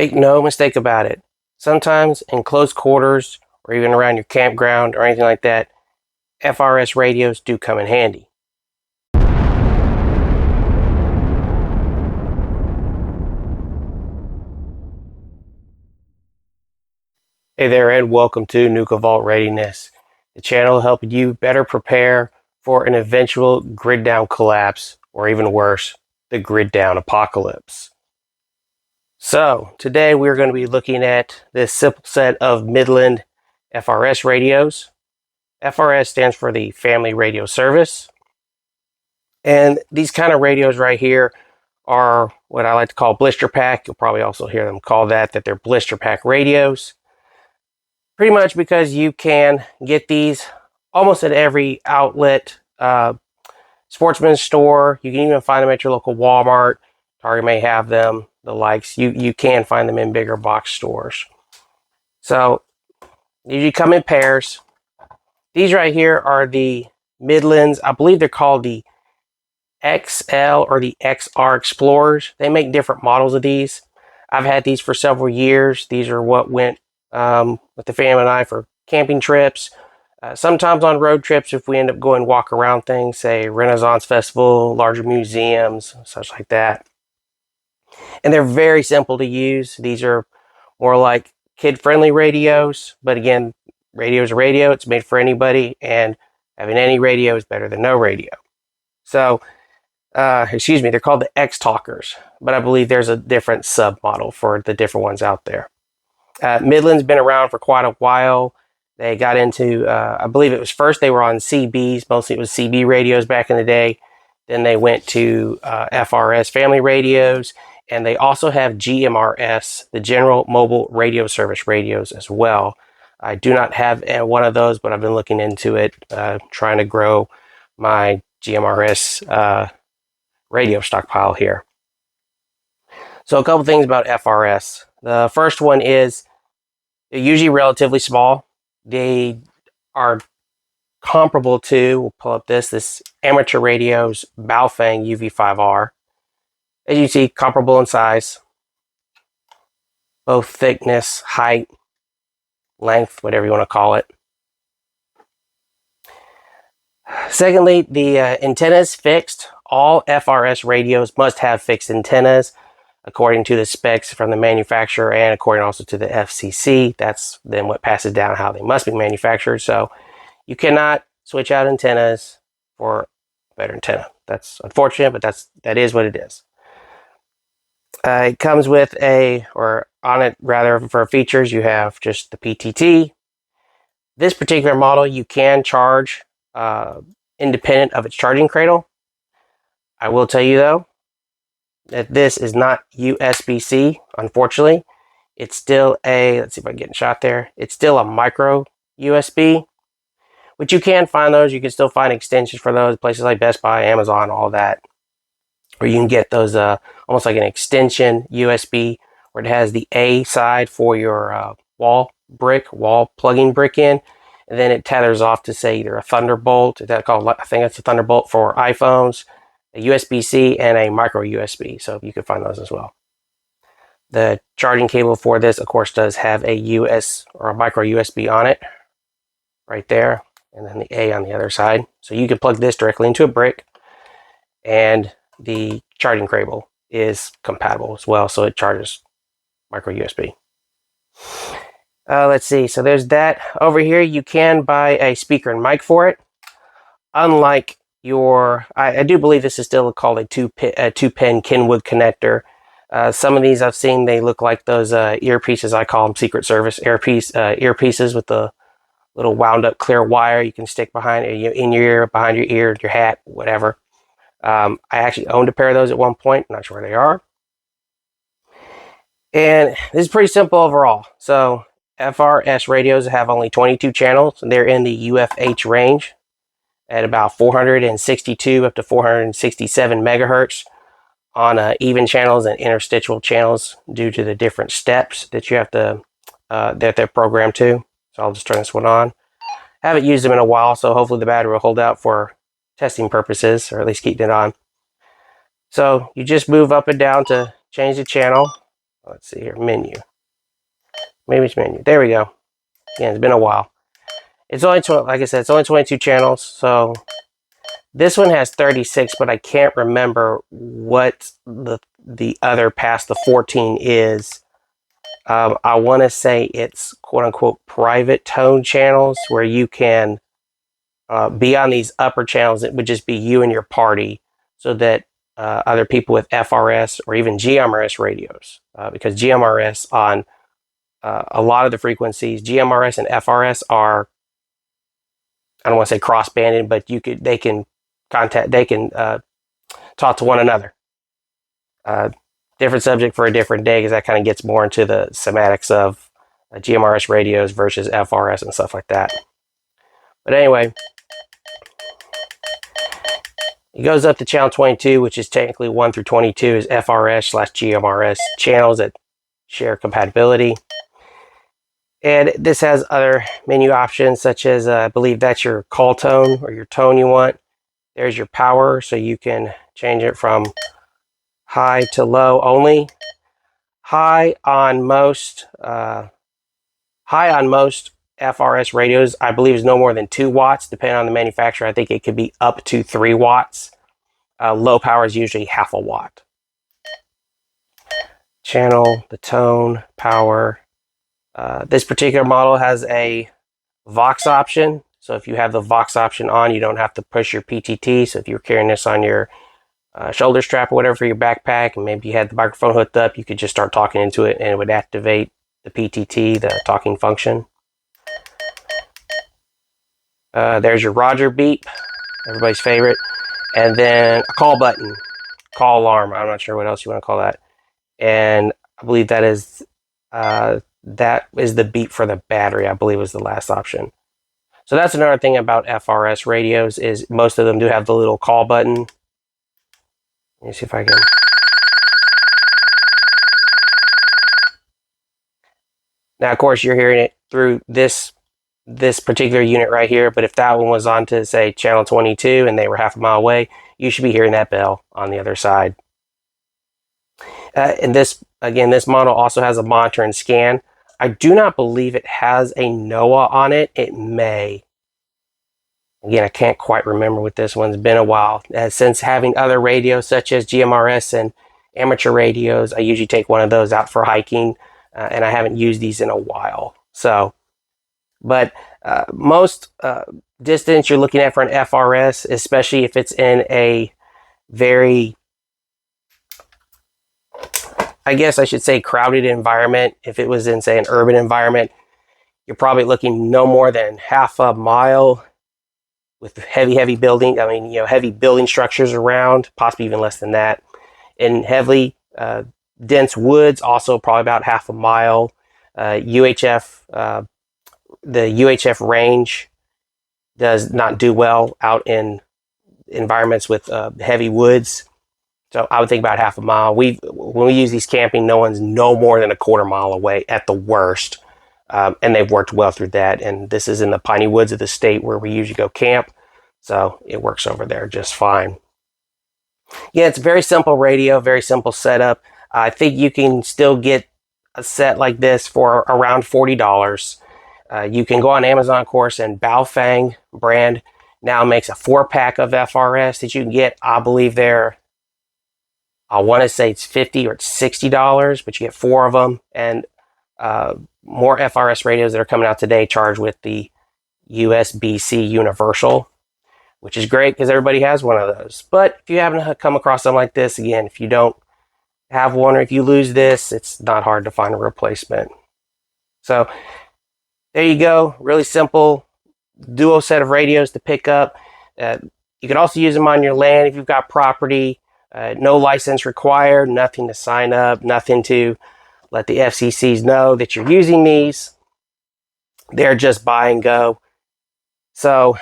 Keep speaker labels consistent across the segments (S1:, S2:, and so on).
S1: Make no mistake about it. Sometimes in close quarters or even around your campground or anything like that, FRS radios do come in handy. Hey there, and welcome to Nuka Vault Readiness, the channel helping you better prepare for an eventual grid down collapse, or even worse, the grid down apocalypse. So today we're going to be looking at this simple set of Midland FRS radios. FRS stands for the Family Radio Service. And these kind of radios right here are what I like to call blister pack. You'll probably also hear them call that they're blister pack radios. Pretty much because you can get these almost at every outlet, sportsman's store. You can even find them at your local Walmart. Target may have them, the likes. You can find them in bigger box stores. So usually come in pairs. These right here are the Midlands. I believe they're called the XL or the XR Explorers. They make different models of these. I've had these for several years. These are what went with the family and I for camping trips. Sometimes on road trips if we end up going walk around things, say Renaissance Festival, larger museums, such like that. And they're very simple to use. These are more like kid-friendly radios, but again, radio is a radio. It's made for anybody, and having any radio is better than no radio. So, they're called the X-Talkers, but I believe there's a different sub-model for the different ones out there. Midland's been around for quite a while. They got into, I believe it was first they were on CBs, mostly it was CB radios back in the day. Then they went to FRS family radios, and they also have GMRS, the General Mobile Radio Service radios as well. I do not have one of those, but I've been looking into it, trying to grow my GMRS radio stockpile here. So a couple things about FRS. The first one is they're usually relatively small. They are comparable to, we'll pull up this amateur radio's Baofeng UV5R. As you see, comparable in size, both thickness, height, length, whatever you want to call it. Secondly, the antenna is fixed. All FRS radios must have fixed antennas according to the specs from the manufacturer and according also to the FCC. That's then what passes down how they must be manufactured. So you cannot switch out antennas for a better antenna. That's unfortunate, but that is what it is. It comes with or on it rather, for features, you have just the PTT. This particular model you can charge independent of its charging cradle. I will tell you though, that this is not USB-C, unfortunately. It's still let's see if I can get a shot there. It's still a micro USB, which you can find those. You can still find extensions for those, places like Best Buy, Amazon, all that. Or you can get those almost like an extension USB, where it has the A side for your wall plugging brick in, and then it tethers off to say either a Thunderbolt, I think it's a Thunderbolt for iPhones, a USB-C, and a micro USB. So you can find those as well. The charging cable for this, of course, does have a US or a micro USB on it, right there, and then the A on the other side. So you can plug this directly into a brick, and the charging cable is compatible as well, so it charges micro USB. Let's see, so there's that. Over here, you can buy a speaker and mic for it. Unlike I do believe this is still called a two-pin Kenwood connector. Some of these I've seen, they look like those earpieces. I call them Secret Service earpieces with the little wound up clear wire you can stick in your ear, behind your ear, your hat, whatever. I actually owned a pair of those at one point. I'm not sure where they are. And this is pretty simple overall. So FRS radios have only 22 channels, and they're in the UFH range at about 462 up to 467 megahertz on even channels and interstitial channels due to the different steps that you have to that they're programmed to. So I'll just turn this one on. I haven't used them in a while, so hopefully the battery will hold out for testing purposes, or at least keeping it on. So you just move up and down to change the channel. Let's see here, menu. Maybe it's menu. There we go. Yeah, it's been a while. It's only, like I said, it's only 22 channels. So this one has 36, but I can't remember what the other past the 14 is. I want to say it's quote unquote private tone channels where you can be on these upper channels. It would just be you and your party, so that other people with FRS or even GMRS radios, because GMRS on a lot of the frequencies, GMRS and FRS are, I don't want to say cross-banded, but they can talk to one another. Different subject for a different day, because that kind of gets more into the semantics of GMRS radios versus FRS and stuff like that. But anyway, it goes up to channel 22, which is technically 1 through 22 is FRS/GMRS channels that share compatibility. And this has other menu options, such as I believe that's your call tone or your tone you want. There's your power, so you can change it from high to low only. High on most FRS radios, I believe, is no more than 2 watts. Depending on the manufacturer, I think it could be up to 3 watts. Low power is usually half a watt. Channel, the tone, power. This particular model has a Vox option. So if you have the Vox option on, you don't have to push your PTT. So if you're carrying this on your shoulder strap or whatever for your backpack, and maybe you had the microphone hooked up, you could just start talking into it and it would activate the PTT, the talking function. There's your Roger beep, everybody's favorite. And then a call button, call alarm. I'm not sure what else you want to call that. And I believe that is the beep for the battery, I believe was the last option. So that's another thing about FRS radios, is most of them do have the little call button. Let me see if I can. Now, of course, you're hearing it through this particular unit right here, but if that one was on to, say, channel 22 and they were half a mile away, you should be hearing that bell on the other side. And this model also has a monitor and scan. I do not believe it has a NOAA on it. It may. Again, I can't quite remember with this one. It's been a while. Since having other radios such as GMRS and amateur radios, I usually take one of those out for hiking, and I haven't used these in a while. So, but most distance you're looking at for an FRS, especially if it's in a very, I guess I should say, crowded environment. If it was in, say, an urban environment, you're probably looking no more than half a mile with heavy building. I mean, heavy building structures around, possibly even less than that. In heavily dense woods, also probably about half a mile. UHF, the UHF range does not do well out in environments with heavy woods. So I would think about half a mile. When we use these camping, no one's no more than a quarter mile away at the worst. And they've worked well through that. And this is in the piney woods of the state where we usually go camp. So it works over there just fine. Yeah, it's a very simple radio, very simple setup. I think you can still get a set like this for around $40. You can go on Amazon, of course, and Baofeng brand now makes a 4-pack of FRS that you can get. I believe I want to say it's $50 or it's $60, but you get 4 of them. And more FRS radios that are coming out today charge with the USB-C universal, which is great because everybody has one of those. But if you happen to come across something like this, again, if you don't have one or if you lose this, it's not hard to find a replacement. So there you go. Really simple duo set of radios to pick up. You can also use them on your land if you've got property. No license required, nothing to sign up, nothing to let the FCCs know that you're using these. They're just buy and go. So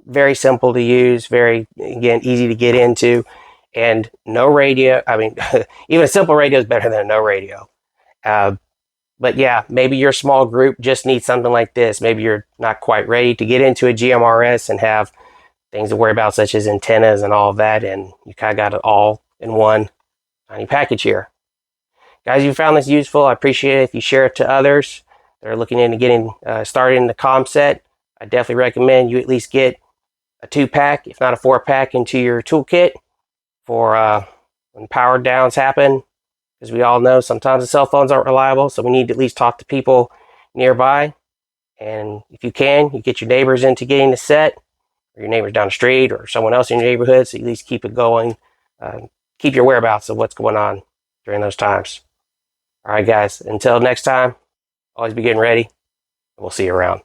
S1: very simple to use, very, again, easy to get into, and no radio. I mean, even a simple radio is better than a no radio. But yeah, maybe your small group just needs something like this. Maybe you're not quite ready to get into a GMRS and have things to worry about, such as antennas and all of that, and you kind of got it all in one tiny package here. Guys, if you found this useful, I appreciate it if you share it to others that are looking into getting started in the comm set. I definitely recommend you at least get a 2-pack, if not a 4-pack, into your toolkit for when power downs happen. As we all know, sometimes the cell phones aren't reliable, so we need to at least talk to people nearby. And if you can, you get your neighbors into getting the set, or your neighbors down the street, or someone else in your neighborhood, so you at least keep it going. Keep your whereabouts of what's going on during those times. All right, guys, until next time, always be getting ready, and we'll see you around.